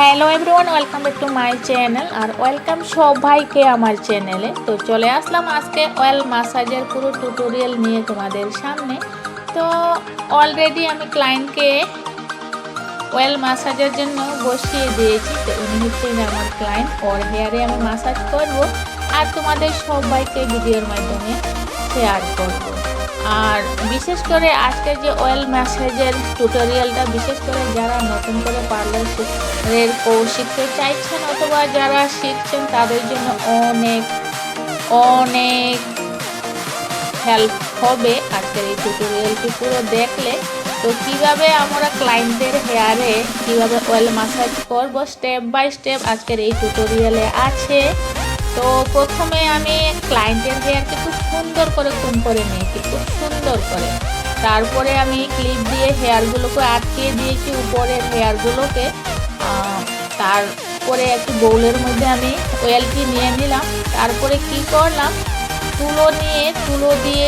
Hello everyone, welcome back to my channel আর welcome সবাইকে আমার চ্যানেলে। তো চলে আসলাম আজকে অয়েল ম্যাসাজের পুরো টিউটোরিয়াল নিয়ে তোমাদের সামনে। তো অলরেডি আমি ক্লায়েন্টকে অয়েল ম্যাসাজের জন্য বসিয়ে দিয়েছি। তো উনি হচ্ছেন আমার ক্লায়েন্ট, ওর হেয়ারে আমি ম্যাসাজ করব আর তোমাদের সবাইকে ভিডিওর মাধ্যমে শেয়ার করব। আর বিশেষ করে আজকের যে অয়েল ম্যাসাজের টিউটোরিয়ালটা বিশেষ করে যারা নতুন করে পার্লার শিখতে চাইছেন অথবা যারা শিখছেন তাদের জন্য অনেক অনেক হেল্প হবে আজকের এই টিউটোরিয়ালটি পুরো দেখলে। তো কিভাবে আমরা ক্লায়েন্টের হেয়ারে কিভাবে অয়েল ম্যাসাজ করব স্টেপ বাই স্টেপ আজকের এই টিউটোরিয়ালে আছে। তো প্রথমে আমি ক্লায়েন্টের হেয়ারকে খুব সুন্দর করে কুম করে নিয়েছি, খুব সুন্দর করে। তারপরে আমি ক্লিপ দিয়ে হেয়ারগুলোকে আটকিয়ে দিয়েছি, উপরের হেয়ারগুলোকে। তারপরে একটি বোলের মধ্যে আমি অয়েলটি নিয়ে নিলাম। তারপরে কি করলাম, তুলো দিয়ে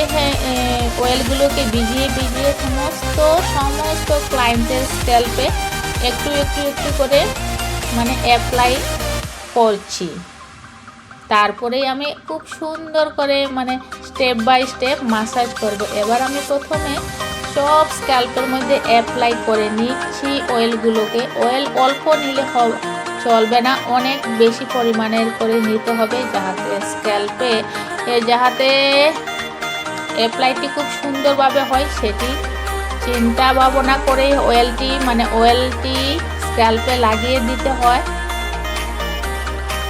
অয়েলগুলোকে ভিজিয়ে সমস্ত ক্লায়েন্টের স্ক্যাল্পে একটু একটু একটু করে মানে অ্যাপ্লাই করছি। তারপরেই আমি খুব সুন্দর করে মানে স্টেপ বাই স্টেপ ম্যাসাজ করব। এবার আমি প্রথমে সব স্ক্যাল্পের মধ্যে অ্যাপ্লাই করে নিচ্ছি অয়েলগুলোকে। অয়েল অল্প নিলে চলবে না, অনেক বেশি পরিমাণের করে নিতে হবে যাতে স্ক্যাল্পে যাতে অ্যাপ্লাইটি খুব সুন্দরভাবে হয় সেটি চিন্তা ভাবনা করেই অয়েলটি স্ক্যাল্পে লাগিয়ে দিতে হয়।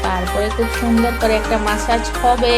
তারপরে খুব সুন্দর করে একটা ম্যাসাজ হবে।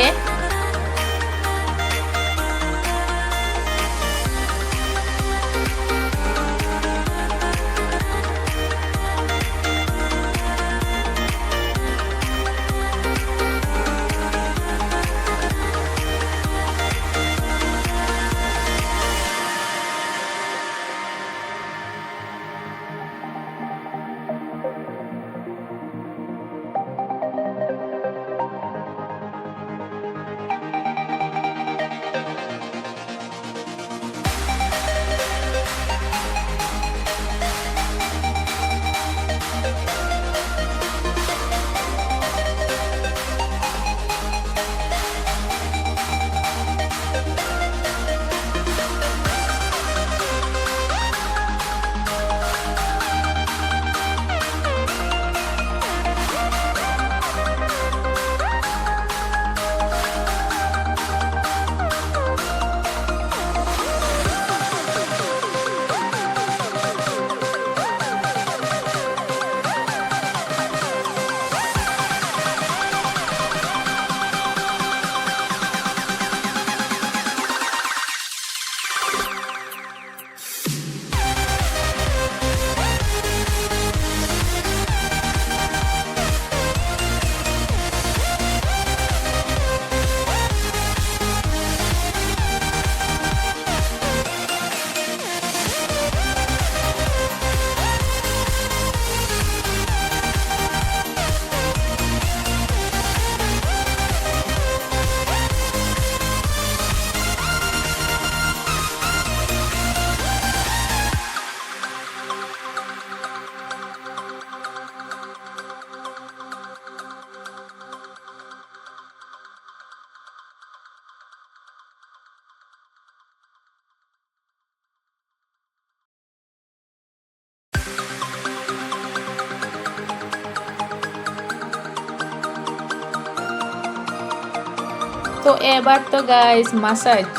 তো এবার তো গাইস ম্যাসাজ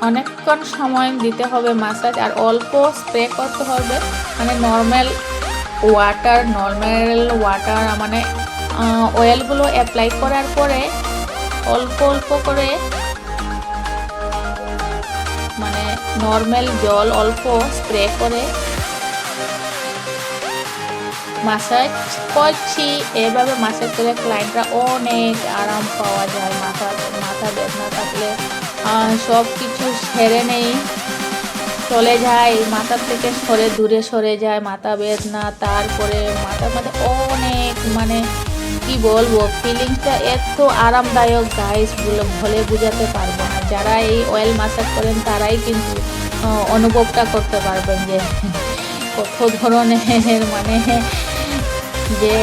অনেকক্ষণ সময় দিতে হবে ম্যাসাজ, আর অল্প স্প্রে করতে হবে মানে নর্মাল ওয়াটার মানে অয়েলগুলো অ্যাপ্লাই করার পরে অল্প অল্প করে মানে নর্মাল জল অল্প স্প্রে করে ম্যাসাজ করছি। এভাবে ম্যাসাজ করে ক্লায়েন্টরা অনেক আরাম পাওয়া যায়। মাথা বেদনা থাকলে সব কিছু সেরে নেই, চলে যায় মাথা থেকে দূরে সরে যায় মাথা বেদনা। তারপরে মাথার মধ্যে অনেক মানে কি বলবো, ফিলিংসটা এত আরামদায়ক গাইস বলে বোঝাতে পারবো না। যারা এই অয়েল ম্যাসাজ করেন তারাই কিন্তু অনুভবটা করতে পারবেন যে কত ধরনের মানে যে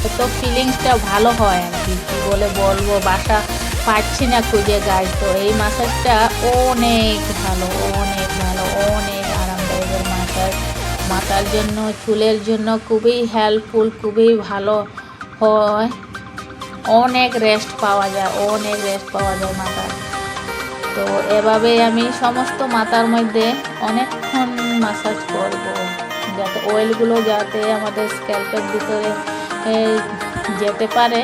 কত ফিলিংসটা ভালো হয় আর কি, কী বলে বলবো, বাসা পাচ্ছি না খুঁজে গাছ। তো এই মাসাজটা অনেক ভালো, অনেক ভালো, অনেক আরামদায়কের মাসাজ। মাথার জন্য, চুলের জন্য খুবই হেল্পফুল, খুবই ভালো হয়। অনেক রেস্ট পাওয়া যায়, অনেক রেস্ট পাওয়া যায় মাথার। তো এভাবেই আমি সমস্ত মাথার মধ্যে অনেকক্ষণ মাসাজ করব, যাতে অয়েলগুলো যাতে আমাদের স্ক্যাল্পের ভিতরে যেতে পারে,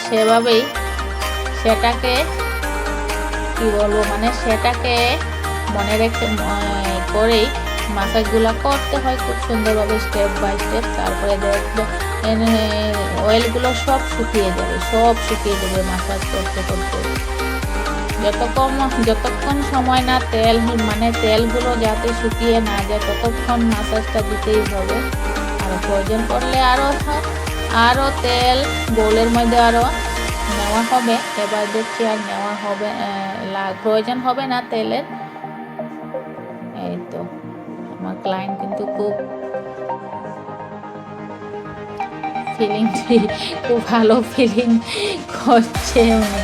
সেভাবেই সেটাকে কী বলবো, মানে সেটাকে মনে রেখে করেই মাসাজগুলো করতে হয় খুব সুন্দরভাবে, স্টেপ বাই স্টেপ। তারপরে দেখবো অয়েলগুলো সব শুকিয়ে যাবে, সব শুকিয়ে যাবে মাসাজ করতে করতে। যতক্ষণ সময় না তেলগুলো যাতে শুকিয়ে না যায় ততক্ষণ মাসাজটা দিতেই হবে। আর প্রয়োজন পড়লে আরও তেল বোলের মধ্যে আরও নেওয়া হবে। এবার দেখছি আর নেওয়া হবে, প্রয়োজন হবে না তেলের। এই তো আমার ক্লায়েন্ট কিন্তু খুব খুব ভালো ফিলিং করছে উনি।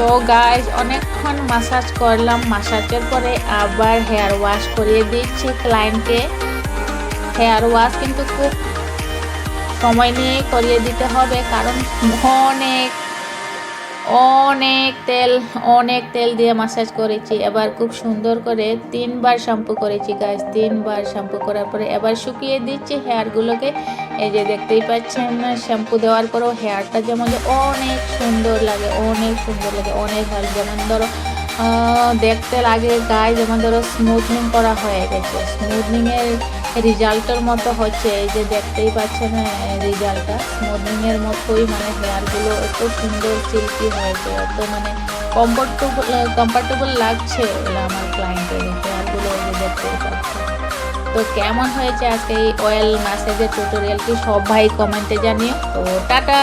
তো গাইজ অনেকক্ষণ মাসাজ করলাম, মাসাজের পরে আবার হেয়ার ওয়াশ করিয়ে দিচ্ছি ক্লায়েন্টকে। হেয়ার ওয়াশ কিন্তু খুব সময় নিয়ে করিয়ে দিতে হবে, কারণ অনেক তেল দিয়ে মাসাজ করেছি। এবার খুব সুন্দর করে 3বার শ্যাম্পু করেছি গাইজ। 3বার শ্যাম্পু করার পরে এবার শুকিয়ে দিচ্ছি হেয়ারগুলোকে। এই যে দেখতেই পাচ্ছেন, শ্যাম্পু দেওয়ার পরেও হেয়ারটা যেমন অনেক সুন্দর লাগে, অনেক ভালো। যেমন ধরো দেখতে লাগে গায়ে যেমন ধরো স্মুথনিং করা হয়ে গেছে, স্মুথনিংয়ের রেজাল্টের মতো হচ্ছে। এই যে দেখতেই পাচ্ছেন রেজাল্টটা স্মুথনিংয়ের মতোই, মানে হেয়ারগুলো এত সুন্দর সিল্কি হয়েছে, এত মানে কমফর্টেবল লাগছে আমার ক্লায়েন্টের হেয়ারগুলো। এই যে দেখতেই পাচ্ছেন। তো কেমন হয়েছে আজকে এই অয়েল ম্যাসাজের টিউটোরিয়ালটি সবাই কমেন্টে জানিও। তো টাটা।